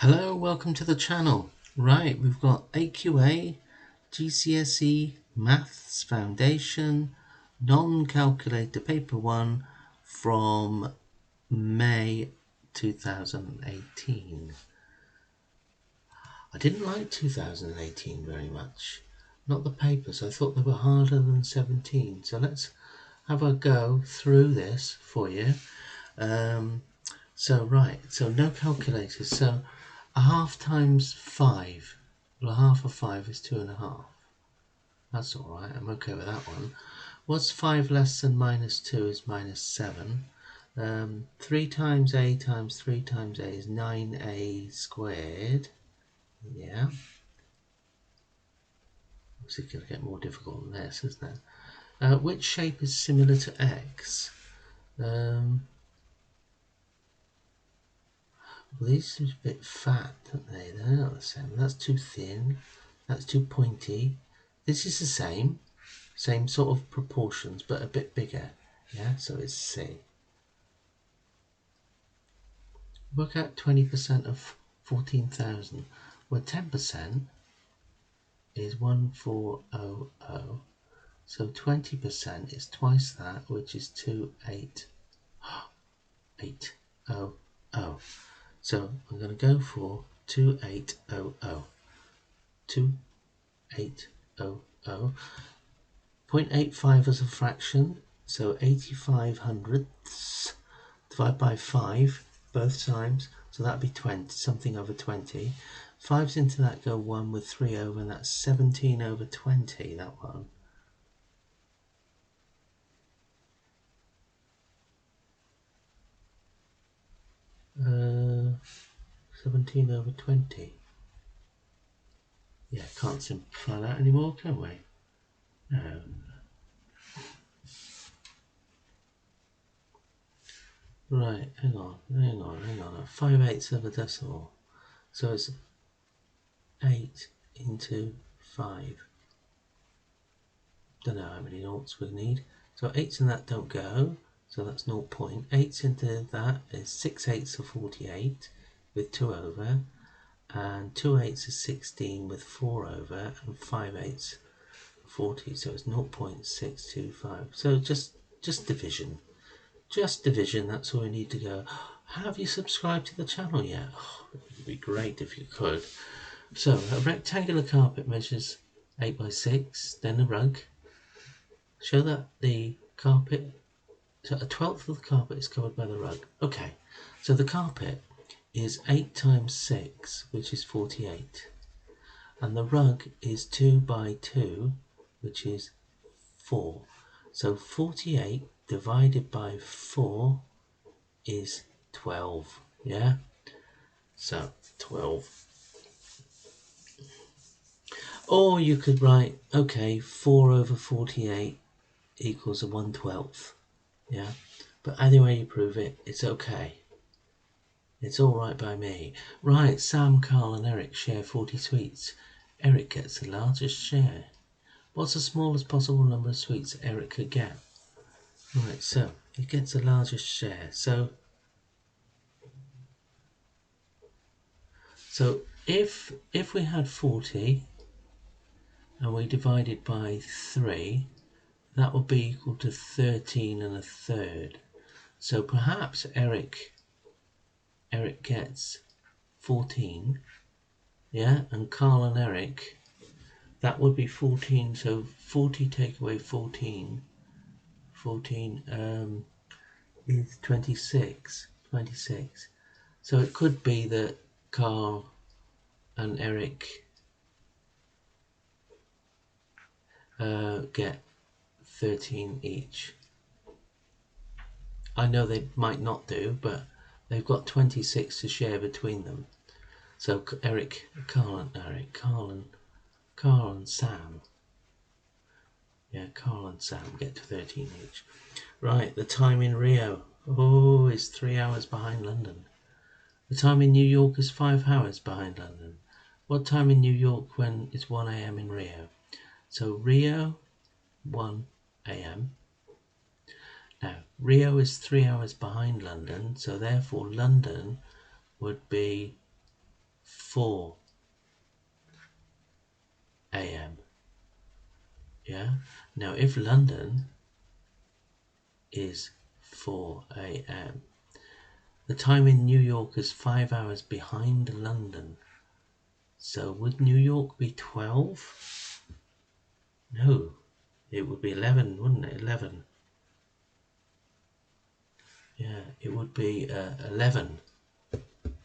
Hello, welcome to the channel. Right, we've got AQA GCSE Maths Foundation non-calculator paper 1 from May 2018. I didn't like 2018 very much, not the papers. I thought they were harder than 17. So let's have a go through this for you. So no calculators. So a half times 5. Well, a half of 5 is 2.5. That's alright, I'm okay with that one. What's 5 less than minus 2 is minus 7. 3 times a times 3 times a is 9a squared. Yeah. It's going to get more difficult than this, isn't it? Which shape is similar to x? Well, these seem a bit fat, don't they? They're not the same. That's too thin. That's too pointy. This is the same sort of proportions, but a bit bigger. Yeah, so it's C. Work out 20% of 14,000. Well, 10% is 1400. So 20% is twice that, which is 2800. So I'm going to go for 2800. 2800. 0.85 as a fraction, so 85 hundredths divided by 5 both times, so that'd be 20, something over 20. 5's into that go 1 with 3 over, and that's 17 over 20, that one. Uh, 17 over 20. Yeah, can't simplify that anymore, can we? No. Right, hang on. 5/8 of a decimal. So it's 8 into 5. Don't know how many noughts we need. So 8's in that don't go. So that's 0. 8's into that is 6/8 of 48 with 2 over. And 2/8 is 16 with 4 over. And 5/8 40. So it's 0.625. So just division. Just division, that's all we need to go. Have you subscribed to the channel yet? Oh, it would be great if you could. So a rectangular carpet measures 8 by 6, then a rug. Show that the carpet, so a 1/12 of the carpet is covered by the rug. Okay, so the carpet is 8 times 6, which is 48. And the rug is 2 by 2, which is 4. So 48 divided by 4 is 12. Yeah? So 12. Or you could write, okay, 4 over 48 equals a 1/12. Yeah? But either way you prove it, it's okay. It's alright by me. Right, Sam, Carl and Eric share 40 sweets. Eric gets the largest share. What's the smallest possible number of sweets Eric could get? Right, so he gets the largest share. So if we had 40 and we divided by 3, that would be equal to 13 1/3. So perhaps Eric gets 14, yeah, and Carl and Eric, that would be 14. So 40 take away 14 is 26. So it could be that Carl and Eric get 13 each. I know they might not do, but they've got 26 to share between them. So Carl and Sam. Yeah, Carl and Sam get 13 each. Right, the time in Rio. Oh, is 3 hours behind London. The time in New York is 5 hours behind London. What time in New York when it's 1 a.m. in Rio? So Rio, 1 a.m. Now, Rio is 3 hours behind London, so therefore London would be 4 a.m. Yeah. Now, if London is 4 a.m., the time in New York is 5 hours behind London. So would New York be 12? No, it would be 11, wouldn't it? 11. Yeah, it would be 11.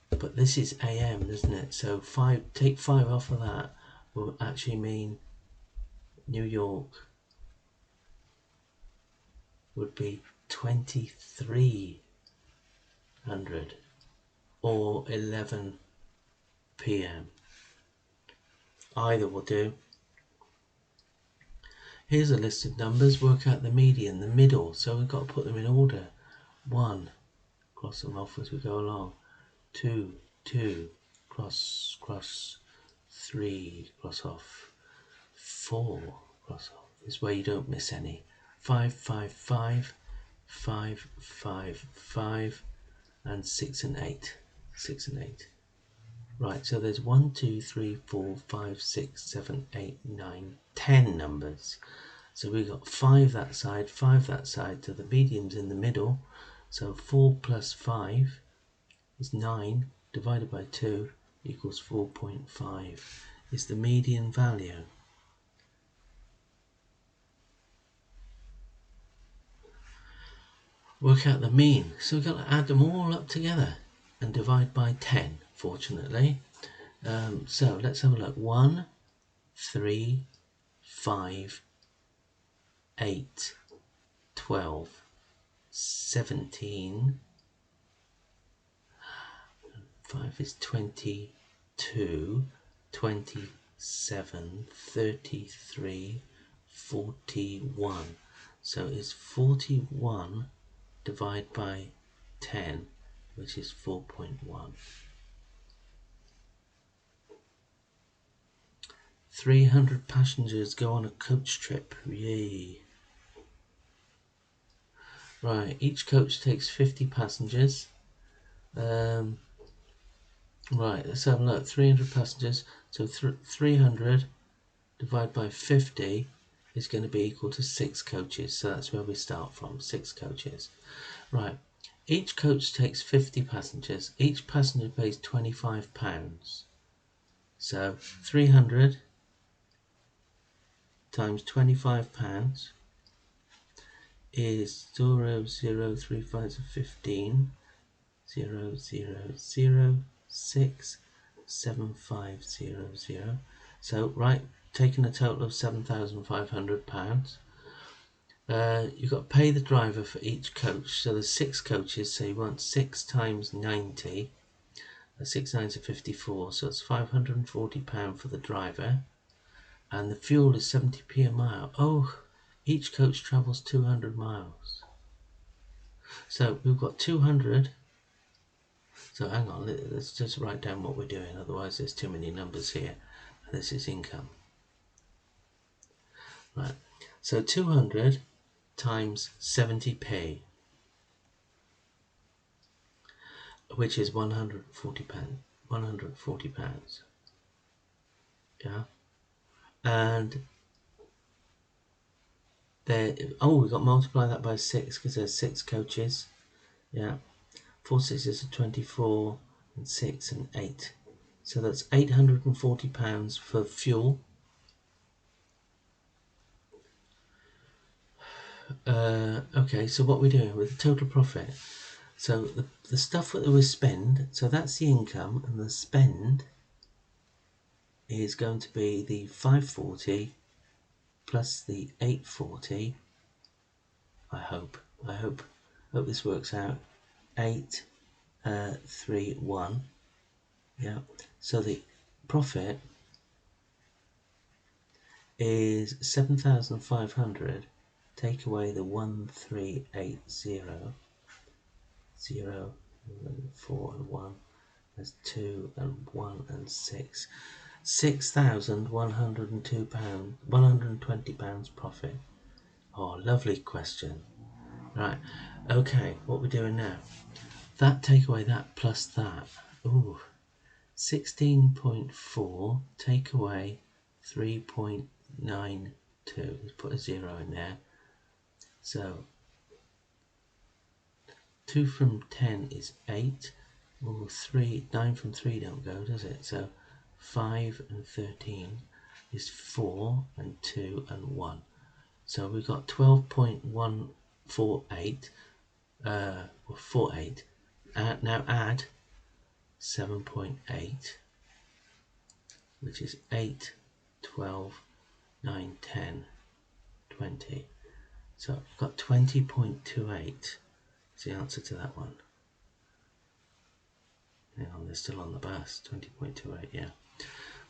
But this is AM, isn't it? So take 5 off of that will actually mean New York would be 2300 or 11 p.m. Either will do. Here's a list of numbers. Work out the median, the middle. So we've got to put them in order. 1, cross them off as we go along. 2, 2, cross, 3, cross off. 4, cross off. This way you don't miss any. 5, 5, 5, 5, 5, 5, and 6 and 8. 6 and 8. Right, so there's 1, 2, 3, 4, 5, 6, 7, 8, 9, 10 numbers. So we've got 5 that side, 5 that side, so the median's in the middle. So 4 plus 5 is 9, divided by 2 equals 4.5, is the median value. Work out the mean. So we've got to add them all up together and divide by 10, fortunately. So let's have a look. 1, 3, 5, 8, 12, 17, 5 is 22, 27, 33, 41. So it's 41 divided by 10, which is 4.1. 300 passengers go on a coach trip. Yay. Right, each coach takes 50 passengers. Right, let's have a look. 300 passengers. So 300 divided by 50 is going to be equal to 6 coaches. So that's where we start from, 6 coaches. Right, each coach takes 50 passengers. Each passenger pays £25. So 300 times £25 is 0.035 of 15, 0.0067500. So right, taking a total of £7,500. You've got to pay the driver for each coach. So there's 6 coaches, so you want 6 times 90. 6 nines are 54, so it's £540 for the driver. And the fuel is 70p a mile. Oh, each coach travels 200 miles. So we've got 200. So hang on, let's just write down what we're doing, otherwise there's too many numbers here. This is income. Right, so 200 times 70p, which is £140. £140. Yeah. And there, we've got to multiply that by 6 because there's 6 coaches. Yeah. 4 6s are 24, and 6 and 8. So that's £840 for fuel. Okay, so what we're doing with the total profit. So the stuff that we spend, so that's the income, and the spend is going to be the 540 plus the 840. I hope this works out. 831. Yeah. So the profit is 7,500. Take away the 1380. 0, 4 and 1. There's 2 and 1 and 6. £6,102, £120 profit. Oh, lovely question. Right, okay, what we're doing now. That take away that plus that. Ooh, 16.4 take away 3.92. Let's put a 0 in there. So 2 from 10 is 8. Well, 9 from 3 don't go, does it? So 5 and 13 is 4 and 2 and 1. So we've got 12.148, 48. Now add 7.8, which is 8, 12, 9, 10, 20. So I've got 20.28 is the answer to that one. Hang on, they're still on the bus. 20.28, yeah.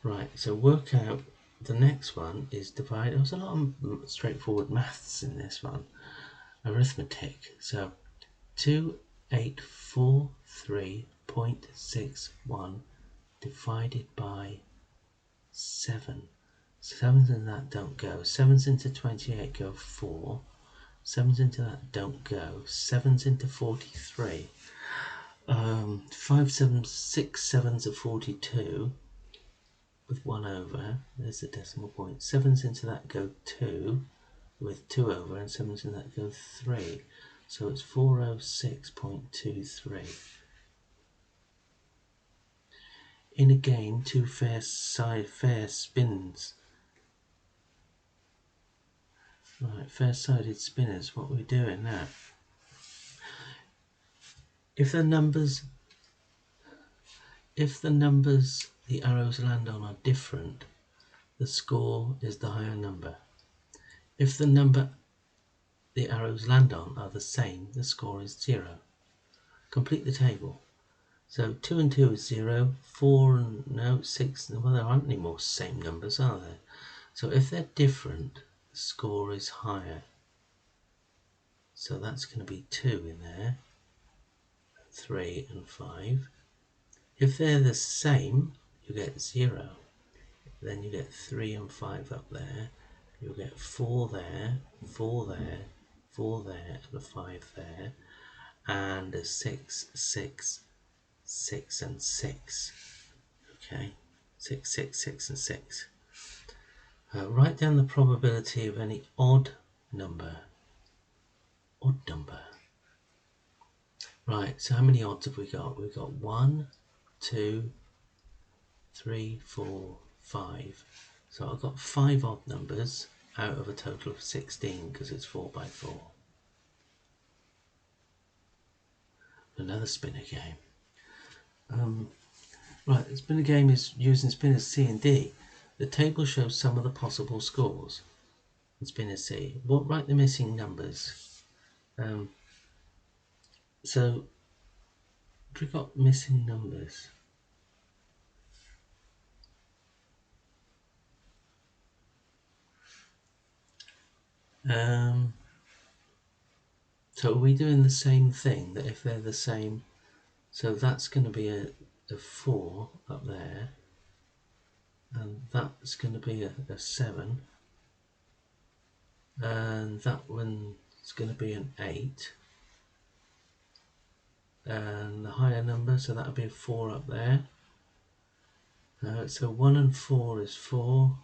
Right, so work out, the next one is divide. There's a lot of straightforward maths in this one. Arithmetic. So 2843.61 divided by 7. 7s in that don't go. 7s into 28 go 4. 7s into that don't go. 7s into 43. 5 7s, 6 7s are 42 with 1 over. There's the decimal point. 7s into that go 2 with 2 over, and 7s in that go 3. So it's 406.23. In a game, 2 fair spins. Right, fair-sided spinners. What are we doing now? If the numbers the arrows land on are different, the score is the higher number. If the number the arrows land on are the same, the score is 0. Complete the table. So 2 and 2 is 0, 4 and no, 6, well, there aren't any more same numbers, are there? So if they're different, the score is higher. So that's going to be 2 in there, 3 and 5. If they're the same, you get 0. Then you get 3 and 5 up there. You'll get 4 there, 4 there, 4 there, and a 5 there, and a 6, 6, 6 and 6. Okay, 6, 6, 6 and 6. Write down the probability of any odd number. Odd number. Right, so how many odds have we got? We've got 1, 2, 3, 4, 5. So I've got 5 odd numbers out of a total of 16 because it's 4 by 4. Another spinner game. Right, the spinner game is using spinners C and D. The table shows some of the possible scores in spinner C. Write the missing numbers. So we've got missing numbers. So are we doing the same thing, that if they're the same, so that's going to be a 4 up there, and that's going to be a 7, and that one's going to be an 8, and the higher number, so that'll be a 4 up there. So 1 and 4 is 4,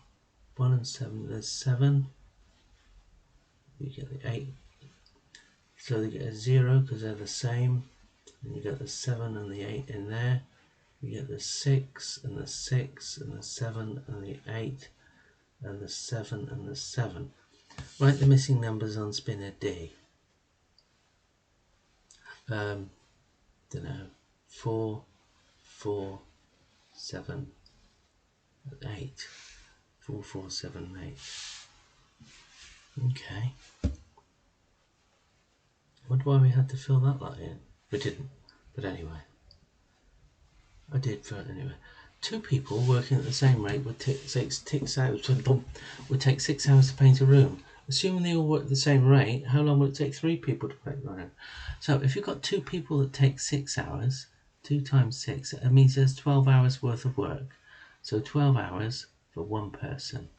1 and 7 is 7, you get the 8, so they get a 0 because they're the same, and you get the 7 and the 8 in there. You get the 6 and the 6 and the 7 and the 8 and the 7 and the 7. Write the missing numbers on spinner D. Don't know, 4, 4, 7, 8. 4, 4, 7, 8. Okay. I wonder why we had to fill that lot in. We didn't, but anyway. I did for it anyway. 2 people working at the same rate would take 6 hours to paint a room. Assuming they all work at the same rate, how long would it take 3 people to paint the room? So if you've got 2 people that take 6 hours, 2 times 6, it means there's 12 hours worth of work. So 12 hours for 1 person.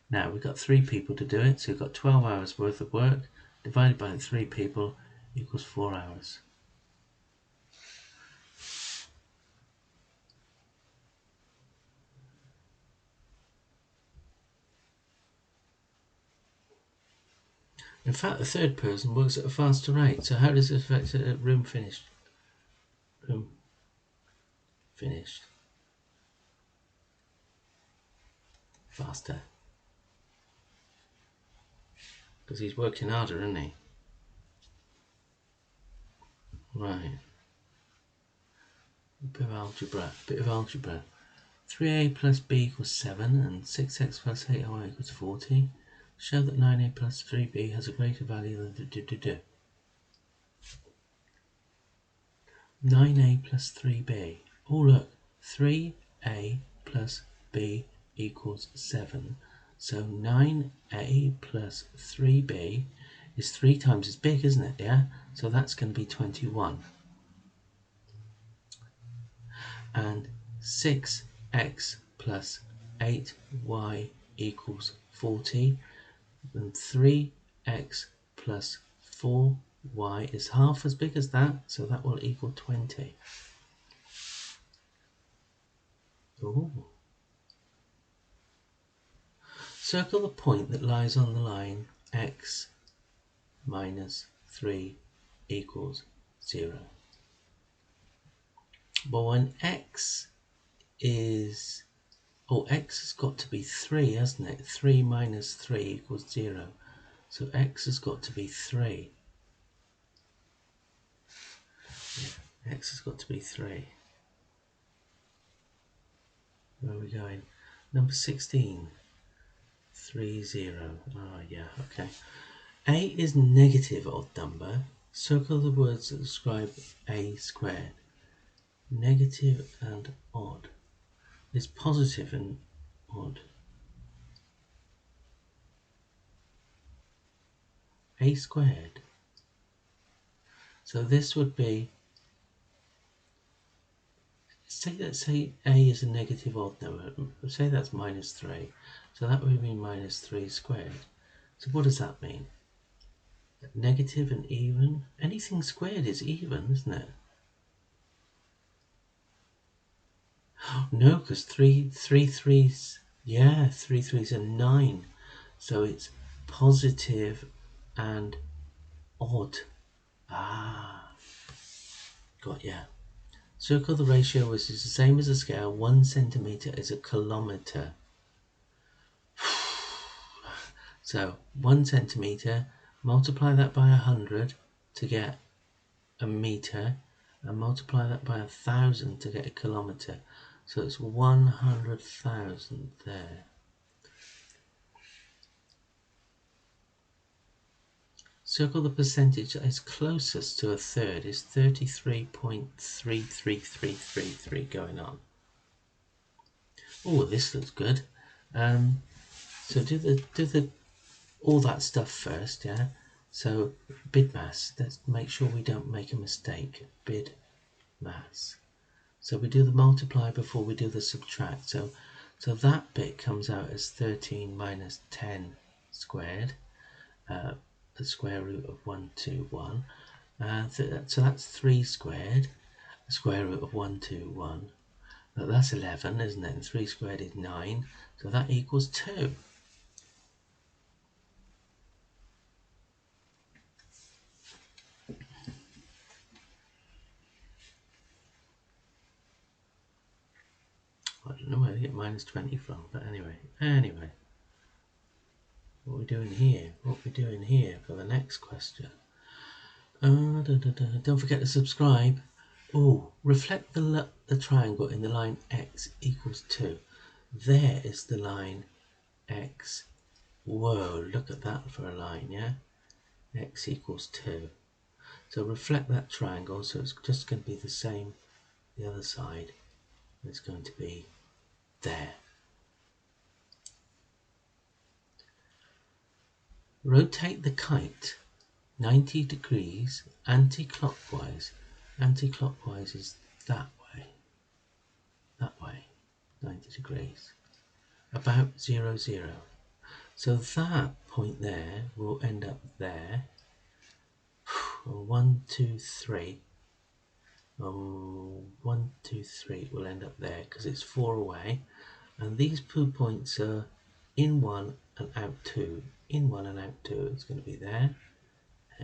Now we've got 3 people to do it, so we've got 12 hours worth of work divided by 3 people equals 4 hours. In fact, the third person works at a faster rate. So how does it affect room finished? Room finished faster. Because he's working harder, isn't he? Right. Bit of algebra. 3a plus b equals 7 and 6x plus 8y equals 40. Show that 9a plus 3b has a greater value than 9a plus 3b. Oh look, 3a plus b equals 7. So 9a plus 3b is 3 times as big, isn't it? Yeah? So that's going to be 21. And 6x plus 8y equals 40. And 3x plus 4y is half as big as that, so that will equal 20. Ooh. Circle the point that lies on the line x minus 3 equals 0. But when x is... x has got to be 3, hasn't it? 3 minus 3 equals 0. So x has got to be 3. Yeah, x has got to be 3. Where are we going? Number 16. 3, 0. Oh, yeah, okay. A is negative odd number. Circle the words that describe a squared. Negative and odd. Is positive and odd. A squared. So this would be, say A is a negative odd number. Say that's minus 3. So that would be minus 3 squared. So what does that mean? Negative and even? Anything squared is even, isn't it? No, because 3 threes, yeah, 3 threes are 9. So it's positive and odd. Ah, got ya. Circle the ratio, which is the same as a scale. 1 centimeter is a kilometer. So 1 centimeter, multiply that by 100 to get a meter, and multiply that by 1,000 to get a kilometer. So it's 100,000 there. Circle the percentage that is closest to a third. Is 33.33333 going on. Oh, this looks good. So do the all that stuff first, yeah. So bid mass. Let's make sure we don't make a mistake. Bid mass. So we do the multiply before we do the subtract. So that bit comes out as 13 minus 10 squared. The square root of 121. So that's 3 squared. The square root of 121. That's 11, isn't it? And 3 squared is 9. So that equals 2. I don't know where to get minus 20 from, but anyway. What are we doing here? For the next question? Don't forget to subscribe. Oh, reflect the triangle in the line x equals 2. There is the line x. Whoa, look at that for a line, yeah? X equals 2. So reflect that triangle, so it's just going to be the same the other side. It's going to be there. Rotate the kite 90 degrees anti-clockwise. Anti-clockwise is that way, 90 degrees, about 0, 0. So that point there will end up there. 1, 2, 3. 1, 2, 3 will end up there because it's 4 away. And these 2 points are in 1 and out 2. In 1 and out 2, it's going to be there.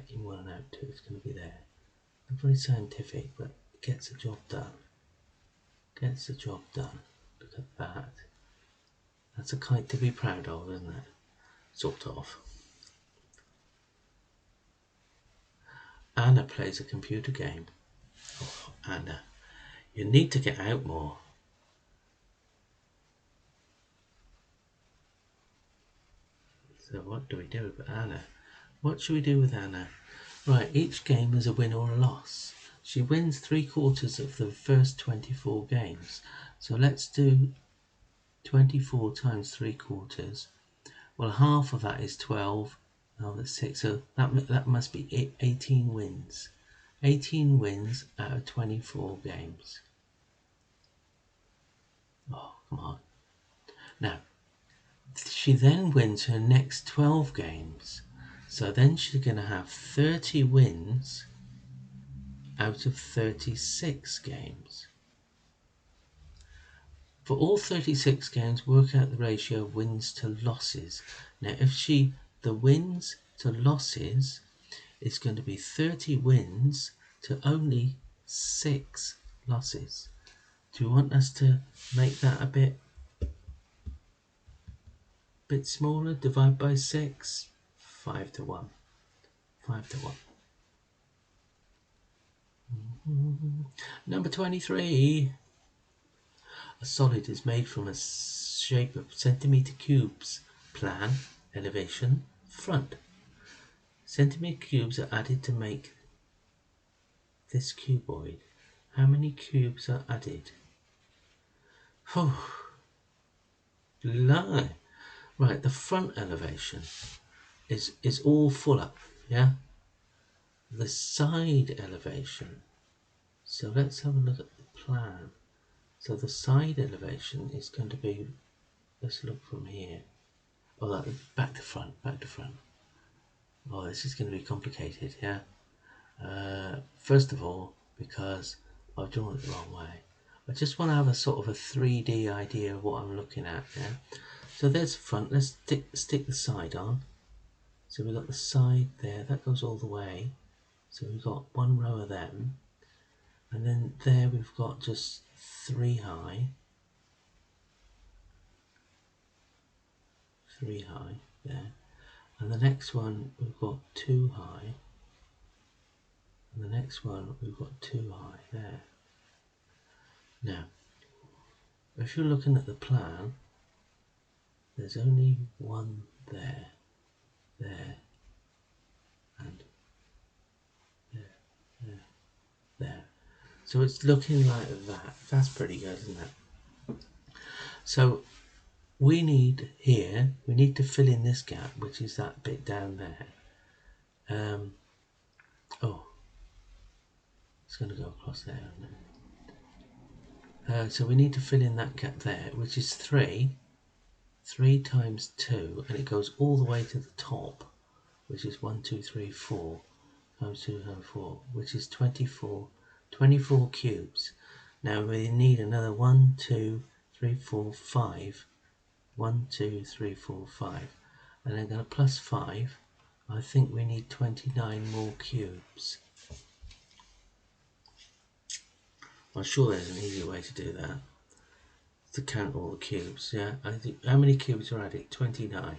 In 1 and out 2, it's going to be there. Not very scientific, but it gets the job done. Gets the job done. Look at that. That's a kite to be proud of, isn't it? Sort of. Anna plays a computer game. Oh, Anna, you need to get out more. So what do we do with Anna? What should we do with Anna? Right, each game is a win or a loss. She wins 3/4 of the first 24 games. So let's do 24 times 3/4. Well, half of that is 12. Oh, that's 6. So that must be 18 wins. 18 wins out of 24 games. Oh, come on. Now, she then wins her next 12 games. So then she's going to have 30 wins out of 36 games. For all 36 games, work out the ratio of wins to losses. Now, the wins to losses is going to be 30 wins to only 6 losses. Do you want us to make that a bit smaller? Divide by 6? 5 to 1. 5 to 1. Number 23. A solid is made from a shape of centimeter cubes. Plan, elevation, front. Centimeter cubes are added to make this cuboid. How many cubes are added? Oh, lie. Right, the front elevation is all full up, yeah? The side elevation. So let's have a look at the plan. So the side elevation is going to be, let's look from here. Oh, back to front. Oh, this is going to be complicated, yeah? First of all, because I've drawn it the wrong way. I just want to have a sort of a 3D idea of what I'm looking at, yeah? So there's the front. Let's stick the side on. So we've got the side there. That goes all the way. So we've got one row of them. And then there we've got just 3 high. 3 high there. And the next one we've got 2 high. And the next one we've got 2 high there. Now, if you're looking at the plan, there's only one there, and there. So it's looking like that. That's pretty good, isn't it? So we need to fill in this gap, which is that bit down there. Oh, it's going to go across there, isn't it? So we need to fill in that gap there, which is 3 times 2, and it goes all the way to the top, which is 1, 2, 3, 4 times 2 times 4, which is 24 cubes. Now we need another 1, 2, 3, 4, 5. 1, 2, 3, 4, 5. And then going to plus 5. I think we need 29 more cubes. I'm sure there's an easier way to do that. To count all the cubes, yeah? I think, how many cubes are added? 29.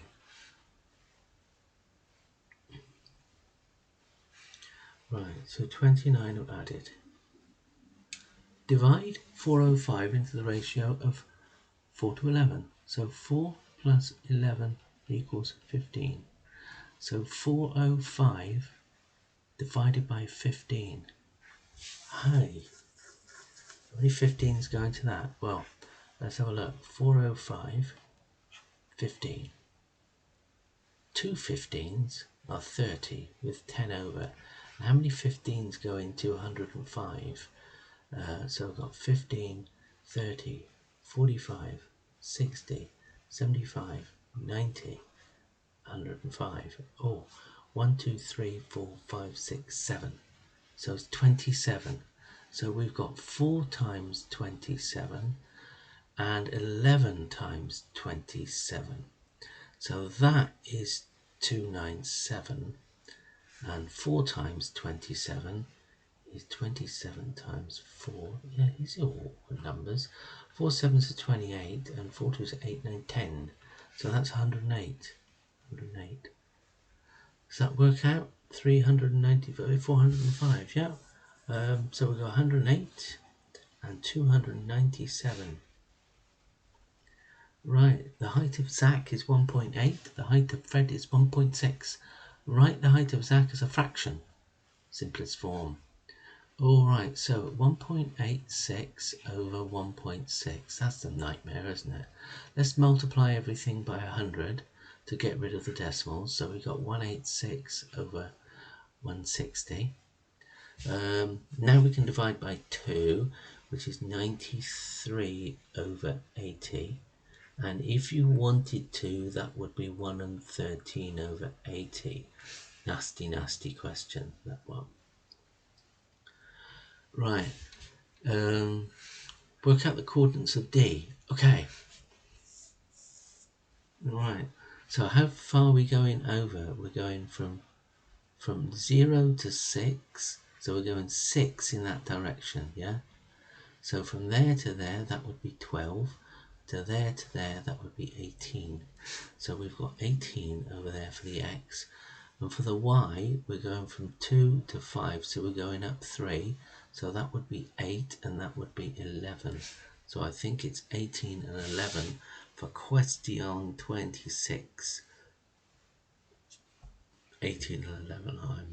Right, so 29 are added. Divide 405 into the ratio of 4 to 11. So 4 plus 11 equals 15. So 405 divided by 15. Hey, how many 15s go into that? Well, let's have a look. 405, 15. 2 15s are 30 with 10 over. And how many 15s go into 105? So we've got 15, 30, 45, 60, 75, 90, 105. Oh, 1, 2, 3, 4, 5, 6, 7. So it's 27. So we've got 4 times 27 and 11 times 27. So that is 297, and 4 times 27 is 27 times 4. Yeah, these are all numbers. 4 sevens are 28, and 4 twos are 8, 9, 10. So that's 108. 108. Does that work out? 395, 405, yeah. So we've got 108 and 297. Right, the height of Zach is 1.8, the height of Fred is 1.6. Write the height of Zach as a fraction, simplest form. Alright, so 1.86 over 1.6, that's a nightmare, isn't it? Let's multiply everything by 100 to get rid of the decimals. So we got 186 over 160. Now we can divide by 2, which is 93 over 80. And if you wanted to, that would be 113 over 80. Nasty, nasty question, that one. Right. Work out the coordinates of D. Okay. Right. So how far are we going over? We're going from 0 to 6. So we're going 6 in that direction, yeah? So from there to there, that would be 12. To there, that would be 18. So we've got 18 over there for the x. And for the y, we're going from 2 to 5, so we're going up 3. So that would be 8, and that would be 11. So I think it's 18 and 11 for question 26. 18 and 11, I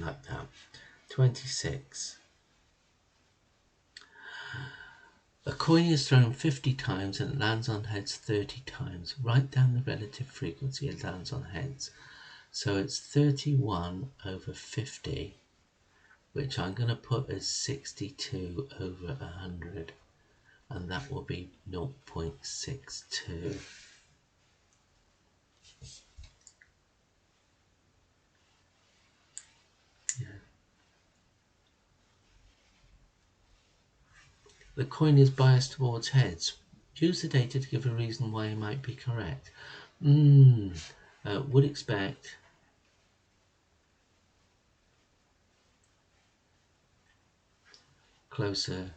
like that. 26. A coin is thrown 50 times and it lands on heads 30 times. Write down the relative frequency it lands on heads. So it's 31 over 50, which I'm going to put as 62 over 100, and that will be 0.62. Yeah. The coin is biased towards heads. Use the data to give a reason why it might be correct. Would expect closer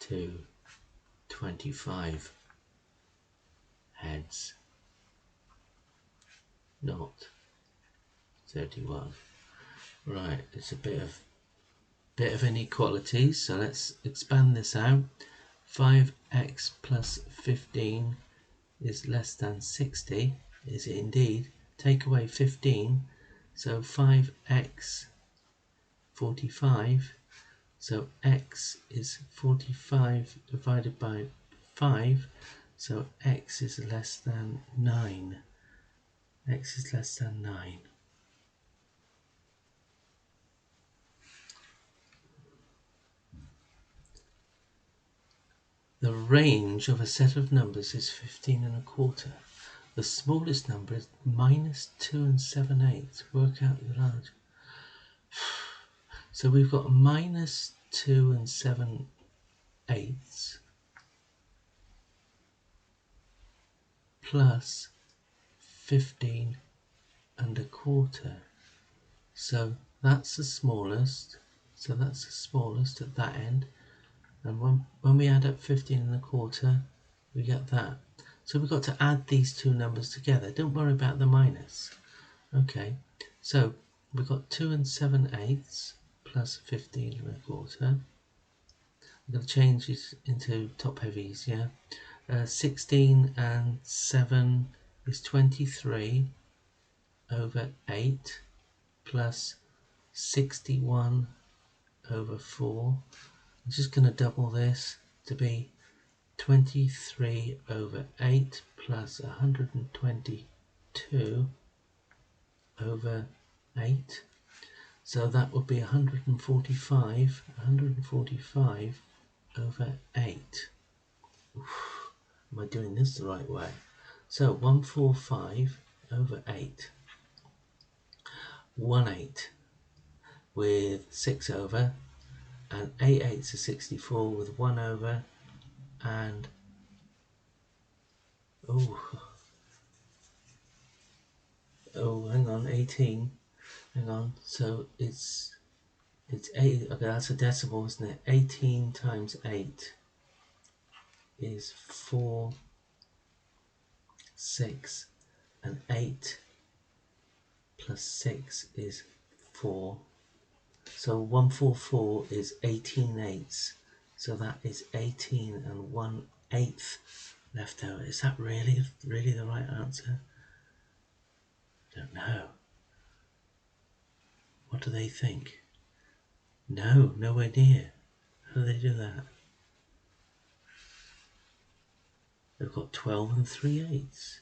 to 25 heads, not 31. Right, it's a bit of inequality, so let's expand this out. 5x plus 15 is less than 60. Is it indeed? Take away 15, so 5x 45. So x is 45 divided by 5, so x is less than 9. X is less than 9. The range of a set of numbers is 15 and a quarter. The smallest number is minus 2 and 7/8. Work out the large. So we've got minus 2 and 7/8 plus 15 and a quarter. So that's the smallest. So that's the smallest at that end. And when we add up 15 and a quarter, we get that. So we've got to add these two numbers together. Don't worry about the minus. Okay, so we've got 2 and 7/8 plus 15 and a quarter. I'm going to change it into top heavies, yeah. 16 and 7 is 23 over 8 plus 61 over 4. I'm just going to double this to be 23 over 8 plus 122 over 8. So that would be 145 over 8. Oof, am I doing this the right way? So 145 over 8. 1/8 with 6 over, and 8/8 is 64 with 1 over, and Oh, oh, hang on, 18. Hang on. So it's 8. Okay, that's a decimal, isn't it? 18 times 8 is 4, 6, and 8 plus 6 is 4. So 144 is 18 eighths. So that is 18 and 1/8 left over. Is that really the right answer? Don't know. What do they think? No, nowhere near. How do they do that? They've got 12 and 3/8.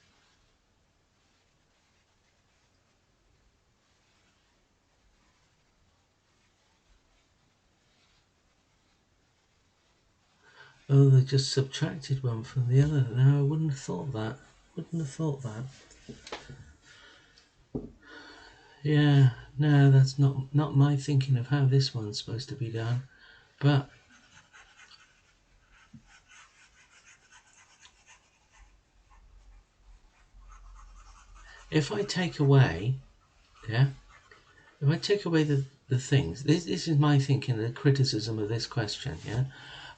Oh, they just subtracted one from the other. No, I wouldn't have thought that. Wouldn't have thought that. Yeah, no, that's not my thinking of how this one's supposed to be done. But if I take away, yeah, if I take away the things, this is my thinking, the criticism of this question, yeah.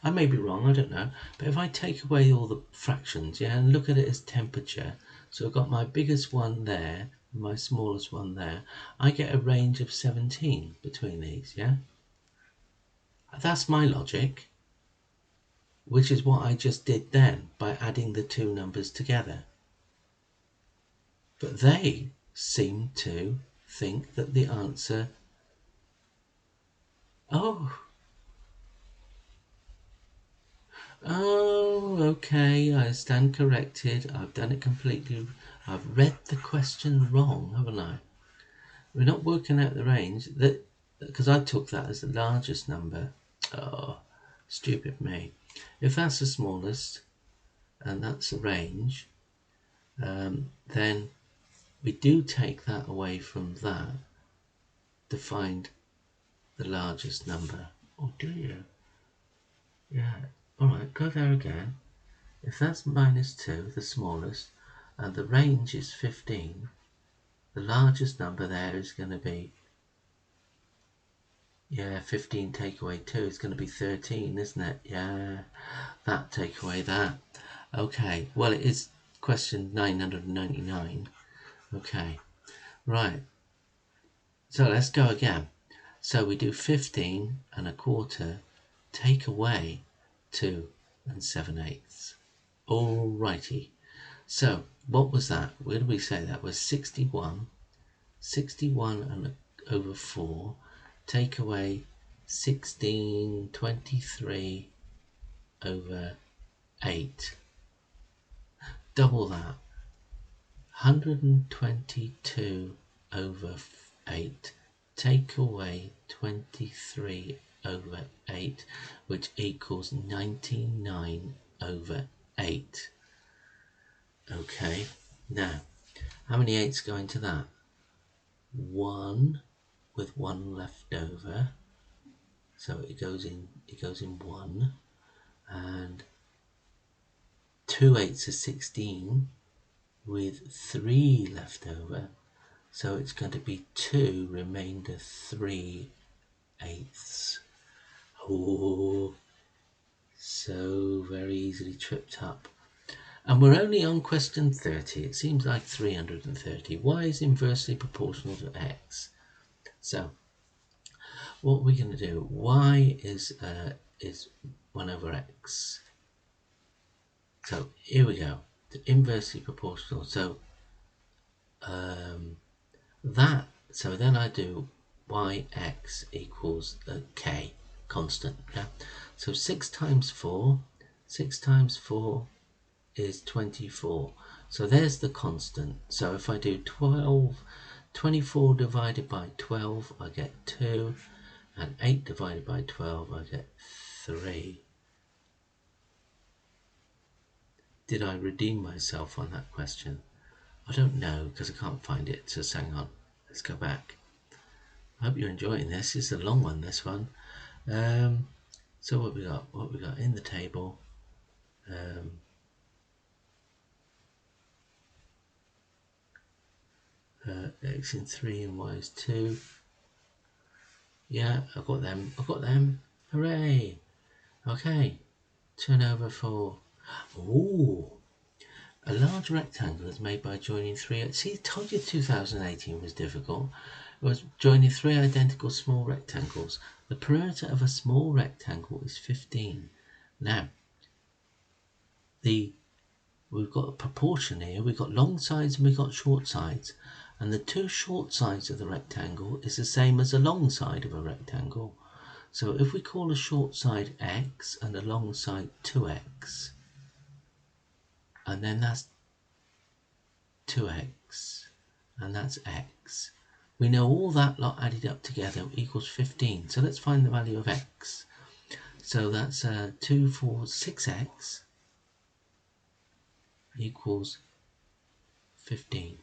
I may be wrong, I don't know. But if I take away all the fractions, yeah, and look at it as temperature, so I've got my biggest one there, and my smallest one there, I get a range of 17 between these, yeah. That's my logic, which is what I just did then by adding the two numbers together. But they seem to think that the answer, oh, okay, I stand corrected. I've done it completely. I've read the question wrong, haven't I? We're not working out the range, that because I took that as the largest number. Oh, stupid me. If that's the smallest and that's the range, then we do take that away from that to find the largest number. Oh, do you? Yeah. Alright, go there again. If that's -2, the smallest, and the range is 15, the largest number there is going to be, yeah, 15 take away 2 is going to be 13, isn't it? Yeah, that take away that. Okay, well, it is question 999. Okay, right. So let's go again. So we do 15 and a quarter, take away 2 and 7/8. Alrighty. So what was that? Where did we say that was? 61. 61 and over 4, take away 16, 23 over 8. Double that. 122 over 8, take away 23 over 8, which equals 99 over 8. Okay, now how many 8s go into that? 1 with 1 left over, so it goes in 1, and 2 8s are 16 with 3 left over, so it's going to be 2 remainder 3/8. Oh, so very easily tripped up. And we're only on question 30. It seems like 330. Y is inversely proportional to x. So what we're going to do, y is 1 over x. So here we go, inversely proportional. So so then I do yx equals k, constant. Yeah. So 6 times 4 is 24. So there's the constant. So if I do 24 divided by 12, I get 2, and 8 divided by 12, I get 3. Did I redeem myself on that question? I don't know, because I can't find it. So hang on, let's go back. I hope you're enjoying this. It's a long one, this one. So what we got in the table, X in 3 and Y is 2. Yeah, I've got them. Hooray! Okay, turn over for... Ooh! A large rectangle is made by joining three... See, I told you 2018 was difficult. It was joining three identical small rectangles. The perimeter of a small rectangle is 15. Now, we've got a proportion here. We've got long sides and we've got short sides. And the two short sides of the rectangle is the same as the long side of a rectangle. So if we call a short side x and a long side 2x, and then that's 2x, and that's x. We know all that lot added up together equals 15. So let's find the value of x. So that's 2, 4, 6x equals 15.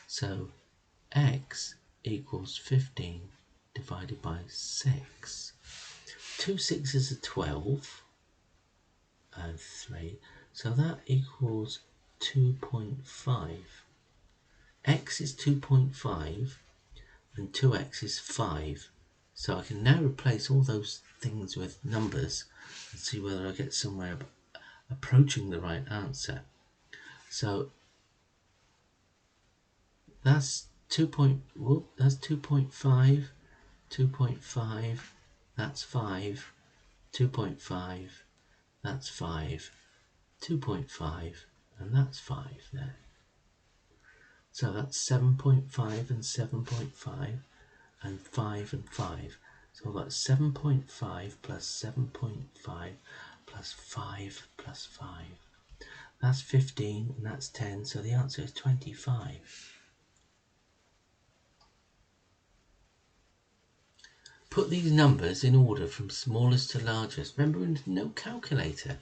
So x equals 15 divided by 6. 2 6s are 12 and 3. So that equals 2.5. X is 2.5 and 2x is 5. So I can now replace all those things with numbers and see whether I get somewhere approaching the right answer. So that's 2.5, that's 2.5, that's 5, 2.5, that's 5, 2.5, and that's 5 there. So that's 7.5 and 7.5 and 5 and 5. So that's 7.5 plus 7.5 plus 5 plus 5. That's 15 and that's 10, so the answer is 25. Put these numbers in order from smallest to largest. Remember, no calculator.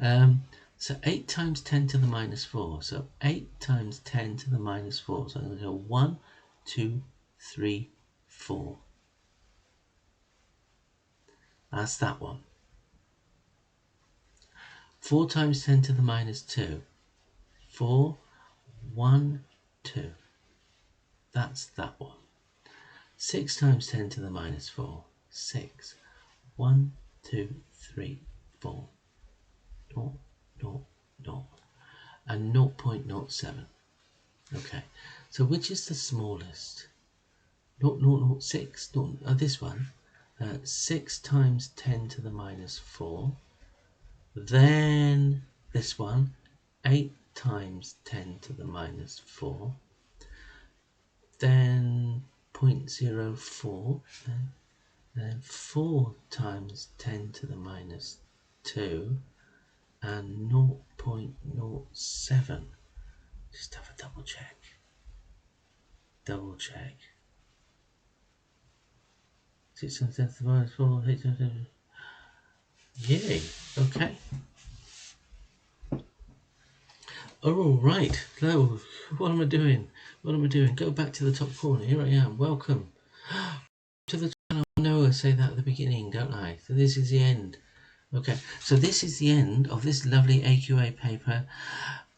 So 8 times 10 to the minus 4. So 8 times 10 to the minus 4. So I'm going to go 1, 2, 3, 4. That's that one. 4 times 10 to the minus 2. 4, 1, 2. That's that one. 6 times 10 to the minus 4. 6. 1, 2, 3, 4. 0, 0, 0. And 0.07. Okay. So which is the smallest? 0.006. This one. 6 times 10 to the minus 4. Then this one. 8 times 10 to the minus 4. Then 0.04. Then 4 times 10 to the minus 2. And 0.07. Just have a double check. Double check. 6 times 10 to the minus 4. Yay. Okay. All right. Hello. What am I doing? What am I doing? Go back to the top corner. Here I am. Welcome to the channel. I know I say that at the beginning, don't I? So this is the end. Okay. So this is the end of this lovely AQA paper.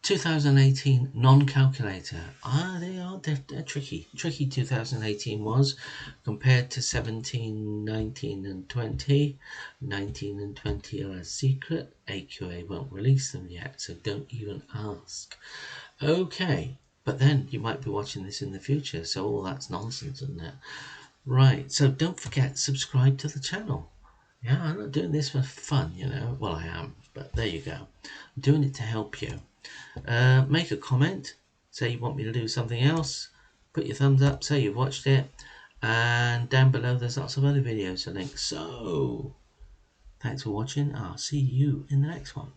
2018 non-calculator. They're tricky. Tricky 2018 was compared to 17, 19 and 20. 19 and 20 are a secret. AQA won't release them yet, so don't even ask. Okay, but then you might be watching this in the future, so all that's nonsense, isn't it? Right, so don't forget, subscribe to the channel. Yeah, I'm not doing this for fun, you know. Well, I am, but there you go. I'm doing it to help you. Make a comment, say you want me to do something else, put your thumbs up, say you've watched it, and down below there's lots of other videos to link. So thanks for watching. I'll see you in the next one.